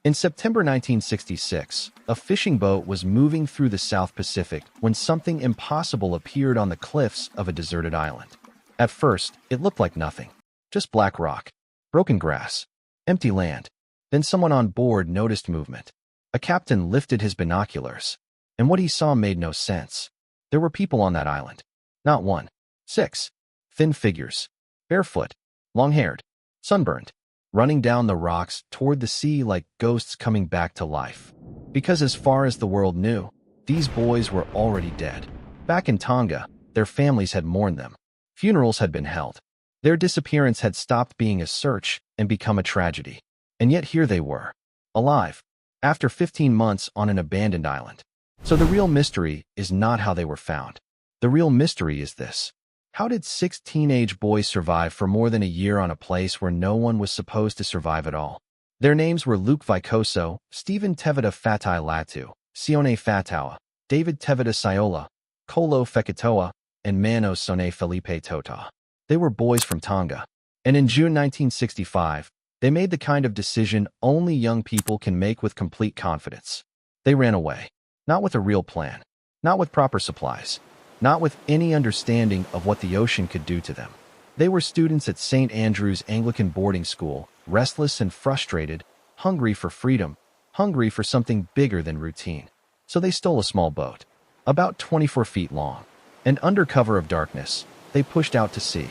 In September 1966, a fishing boat was moving through the South Pacific when something impossible appeared on the cliffs of a deserted island. At first, it looked like nothing. Just black rock, broken grass, empty land. Then someone on board noticed movement. A captain lifted his binoculars, and what he saw made no sense. There were people on that island. Not one. 6. Thin figures. Barefoot. Long-haired. Sunburned. Running down the rocks toward the sea like ghosts coming back to life. Because as far as the world knew, these boys were already dead. Back in Tonga, their families had mourned them. Funerals had been held. Their disappearance had stopped being a search and become a tragedy. And yet here they were, alive, after 15 months on an abandoned island. So the real mystery is not how they were found. The real mystery is this. How did 6 teenage boys survive for more than a year on a place where no one was supposed to survive at all? Their names were Luke Vicoso, Stephen Tevita Fatai Latu, Sione Fatawa, David Tevita Siola, Kolo Fekitoa, and Mano Sone Felipe Tota. They were boys from Tonga. And in June 1965, they made the kind of decision only young people can make with complete confidence. They ran away. Not with a real plan. Not with proper supplies. Not with any understanding of what the ocean could do to them. They were students at St. Andrew's Anglican boarding school, restless and frustrated, hungry for freedom, hungry for something bigger than routine. So they stole a small boat, about 24 feet long. And under cover of darkness, they pushed out to sea.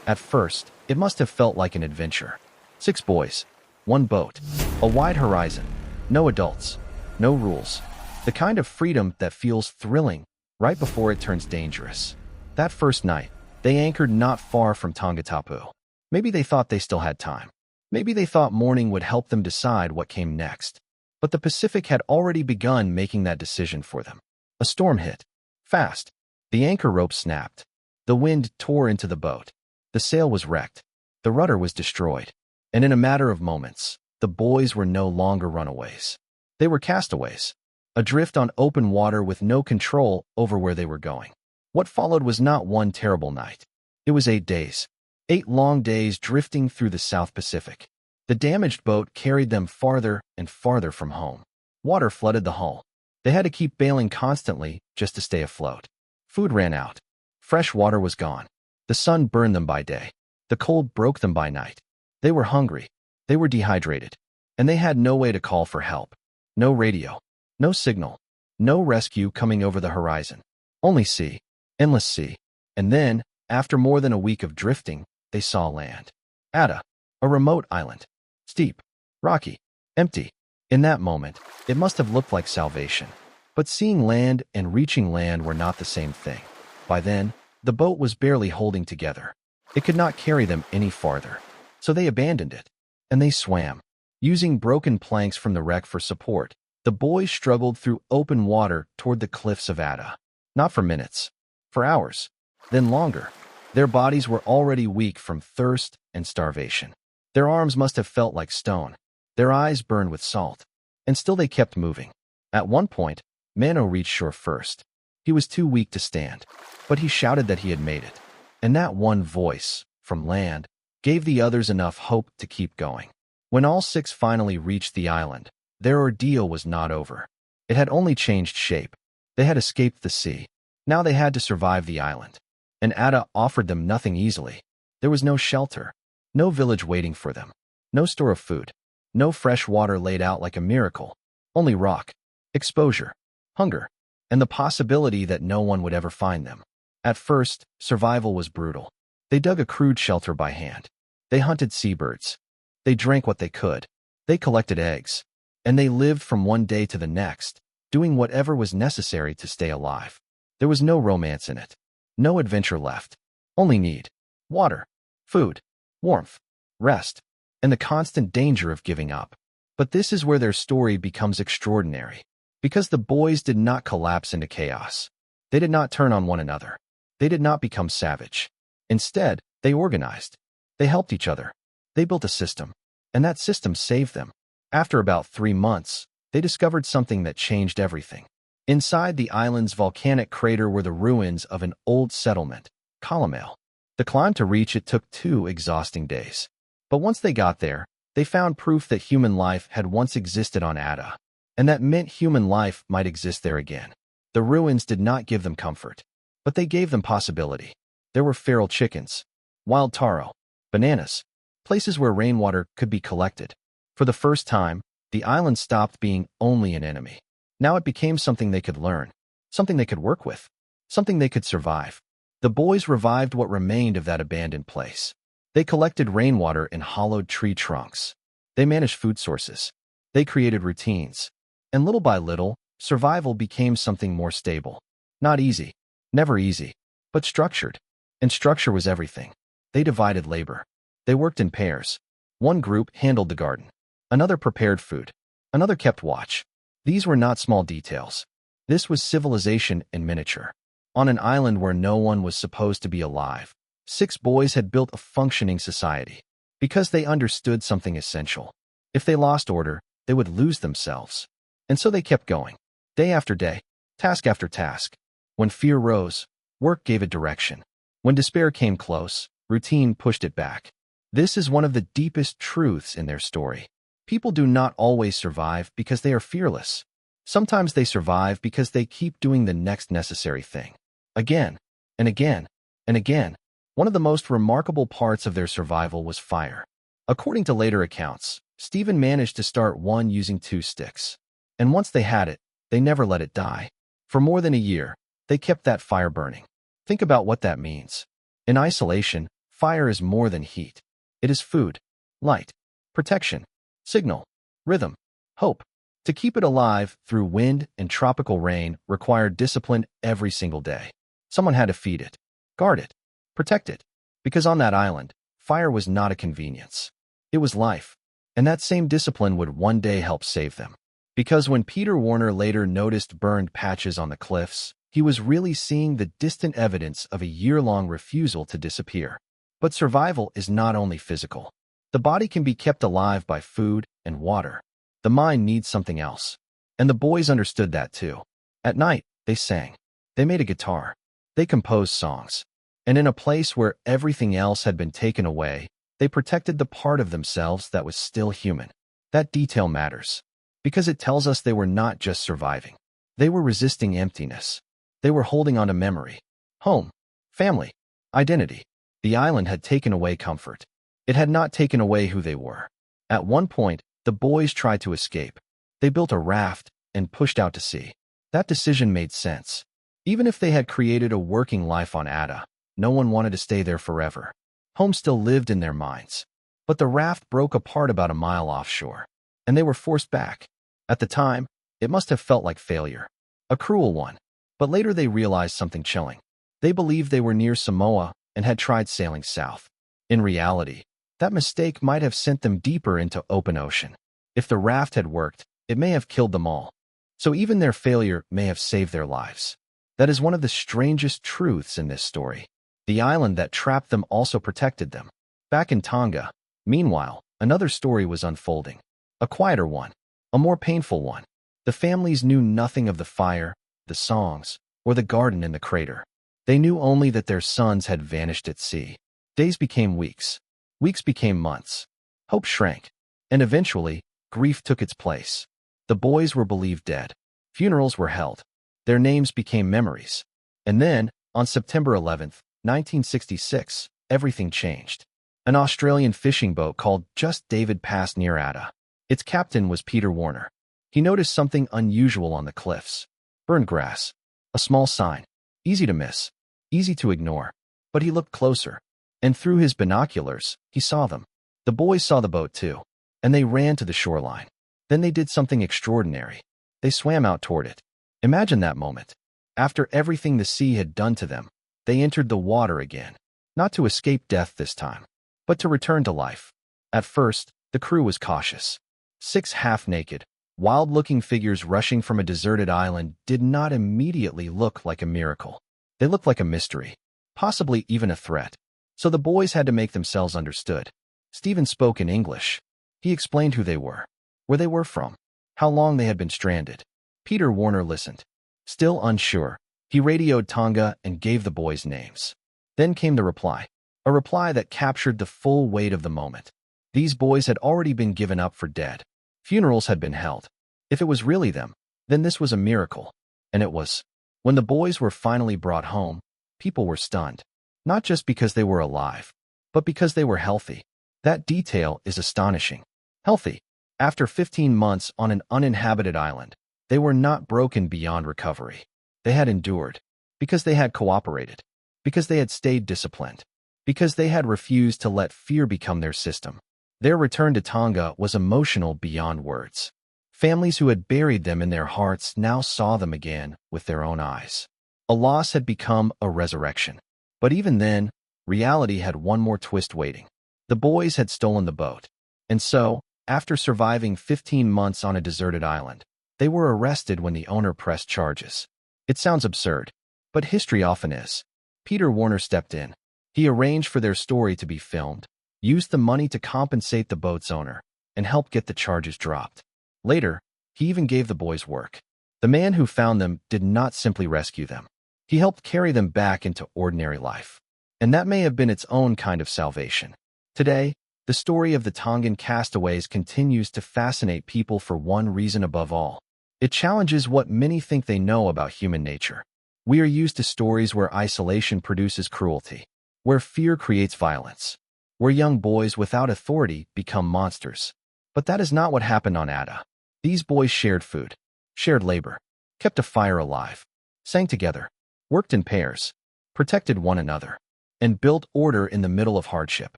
At first, it must have felt like an adventure. 6 boys, 1 boat, a wide horizon, no adults, no rules. The kind of freedom that feels thrilling right before it turns dangerous. That first night, they anchored not far from Tongatapu. Maybe they thought they still had time. Maybe they thought morning would help them decide what came next. But the Pacific had already begun making that decision for them. A storm hit. Fast. The anchor rope snapped. The wind tore into the boat. The sail was wrecked. The rudder was destroyed. And in a matter of moments, the boys were no longer runaways. They were castaways. Adrift on open water with no control over where they were going. What followed was not one terrible night. It was 8 days. 8 long days drifting through the South Pacific. The damaged boat carried them farther and farther from home. Water flooded the hull. They had to keep bailing constantly just to stay afloat. Food ran out. Fresh water was gone. The sun burned them by day. The cold broke them by night. They were hungry. They were dehydrated. And they had no way to call for help. No radio. No signal. No rescue coming over the horizon. Only sea. Endless sea. And then, after more than a week of drifting, they saw land. Ada. A remote island. Steep. Rocky. Empty. In that moment, it must have looked like salvation. But seeing land and reaching land were not the same thing. By then, the boat was barely holding together. It could not carry them any farther. So they abandoned it. And they swam. Using broken planks from the wreck for support, the boys struggled through open water toward the cliffs of Ada. Not for minutes. For hours. Then longer. Their bodies were already weak from thirst and starvation. Their arms must have felt like stone. Their eyes burned with salt. And still they kept moving. At one point, Mano reached shore first. He was too weak to stand. But he shouted that he had made it. And that one voice, from land, gave the others enough hope to keep going. When all 6 finally reached the island, their ordeal was not over. It had only changed shape. They had escaped the sea. Now they had to survive the island. And Ada offered them nothing easily. There was no shelter. No village waiting for them. No store of food. No fresh water laid out like a miracle. Only rock. Exposure. Hunger. And the possibility that no one would ever find them. At first, survival was brutal. They dug a crude shelter by hand. They hunted seabirds. They drank what they could. They collected eggs. And they lived from one day to the next, doing whatever was necessary to stay alive. There was no romance in it. No adventure left. Only need. Water. Food. Warmth. Rest. And the constant danger of giving up. But this is where their story becomes extraordinary. Because the boys did not collapse into chaos. They did not turn on one another. They did not become savage. Instead, they organized. They helped each other. They built a system. And that system saved them. After about 3 months, they discovered something that changed everything. Inside the island's volcanic crater were the ruins of an old settlement, Colomale. The climb to reach it took 2 exhausting days. But once they got there, They found proof that human life had once existed on Ada, and that meant human life might exist there again. The ruins did not give them comfort, but they gave them possibility. There were feral chickens, wild taro, bananas, places where rainwater could be collected. For the first time, the island stopped being only an enemy. Now it became something they could learn, something they could work with, something they could survive. The boys revived what remained of that abandoned place. They collected rainwater in hollowed tree trunks. They managed food sources. They created routines. And little by little, survival became something more stable. Not easy, never easy, but structured. And structure was everything. They divided labor. They worked in pairs. One group handled the garden. Another prepared food. Another kept watch. These were not small details. This was civilization in miniature. On an island where no one was supposed to be alive, 6 boys had built a functioning society. Because they understood something essential. If they lost order, they would lose themselves. And so they kept going. Day after day, task after task. When fear rose, work gave it direction. When despair came close, routine pushed it back. This is one of the deepest truths in their story. People do not always survive because they are fearless. Sometimes they survive because they keep doing the next necessary thing. Again, and again, and again. One of the most remarkable parts of their survival was fire. According to later accounts, Stephen managed to start one using 2 sticks. And once they had it, they never let it die. For more than a year, they kept that fire burning. Think about what that means. In isolation, fire is more than heat. It is food, light, protection, signal, rhythm, hope. To keep it alive through wind and tropical rain required discipline every single day. Someone had to feed it, guard it, protect it. Because on that island, fire was not a convenience. It was life. And that same discipline would one day help save them. Because when Peter Warner later noticed burned patches on the cliffs, he was really seeing the distant evidence of a year-long refusal to disappear. But survival is not only physical. The body can be kept alive by food and water. The mind needs something else. And the boys understood that too. At night, they sang. They made a guitar. They composed songs. And in a place where everything else had been taken away, they protected the part of themselves that was still human. That detail matters. Because it tells us they were not just surviving. They were resisting emptiness. They were holding on to memory, home, family, identity. The island had taken away comfort. It had not taken away who they were. At one point, the boys tried to escape. They built a raft and pushed out to sea. That decision made sense. Even if they had created a working life on Ada, no one wanted to stay there forever. Home still lived in their minds. But the raft broke apart about a mile offshore, and they were forced back. At the time, it must have felt like failure. A cruel one. But later they realized something chilling. They believed they were near Samoa and had tried sailing south. In reality, that mistake might have sent them deeper into open ocean. If the raft had worked, it may have killed them all. So even their failure may have saved their lives. That is one of the strangest truths in this story. The island that trapped them also protected them. Back in Tonga, meanwhile, another story was unfolding. A quieter one. A more painful one. The families knew nothing of the fire, the songs, or the garden in the crater. They knew only that their sons had vanished at sea. Days became weeks. Weeks became months. Hope shrank. And eventually, grief took its place. The boys were believed dead. Funerals were held. Their names became memories. And then, on September 11th, 1966, everything changed. An Australian fishing boat called Just David passed near Ada. Its captain was Peter Warner. He noticed something unusual on the cliffs. Burned grass. A small sign. Easy to miss. Easy to ignore. But he looked closer. And through his binoculars, he saw them. The boys saw the boat too. And they ran to the shoreline. Then they did something extraordinary. They swam out toward it. Imagine that moment. After everything the sea had done to them, they entered the water again. Not to escape death this time, but to return to life. At first, the crew was cautious. 6 half-naked, wild-looking figures rushing from a deserted island did not immediately look like a miracle. They looked like a mystery, possibly even a threat. So the boys had to make themselves understood. Stephen spoke in English. He explained who they were, where they were from, how long they had been stranded. Peter Warner listened. Still unsure, he radioed Tonga and gave the boys names. Then came the reply, a reply that captured the full weight of the moment. These boys had already been given up for dead. Funerals had been held. If it was really them, then this was a miracle. And it was. When the boys were finally brought home, people were stunned. Not just because they were alive, but because they were healthy. That detail is astonishing. Healthy. After 15 months on an uninhabited island, they were not broken beyond recovery. They had endured. Because they had cooperated. Because they had stayed disciplined. Because they had refused to let fear become their system. Their return to Tonga was emotional beyond words. Families who had buried them in their hearts now saw them again with their own eyes. A loss had become a resurrection. But even then, reality had one more twist waiting. The boys had stolen the boat. And so, after surviving 15 months on a deserted island, they were arrested when the owner pressed charges. It sounds absurd, but history often is. Peter Warner stepped in. He arranged for their story to be filmed, used the money to compensate the boat's owner, and helped get the charges dropped. Later, he even gave the boys work. The man who found them did not simply rescue them. He helped carry them back into ordinary life. And that may have been its own kind of salvation. Today, the story of the Tongan castaways continues to fascinate people for one reason above all. It challenges what many think they know about human nature. We are used to stories where isolation produces cruelty, where fear creates violence, where young boys without authority become monsters. But that is not what happened on Ada. These boys shared food, shared labor, kept a fire alive, sang together, worked in pairs, protected one another, and built order in the middle of hardship.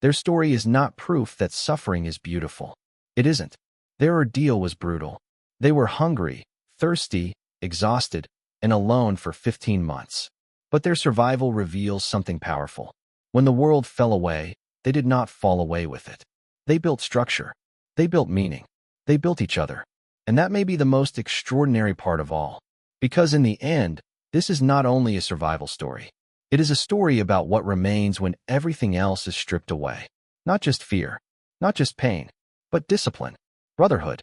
Their story is not proof that suffering is beautiful. It isn't. Their ordeal was brutal. They were hungry, thirsty, exhausted, and alone for 15 months. But their survival reveals something powerful. When the world fell away, they did not fall away with it. They built structure. They built meaning. They built each other. And that may be the most extraordinary part of all. Because in the end, this is not only a survival story. It is a story about what remains when everything else is stripped away. Not just fear, not just pain, but discipline, brotherhood,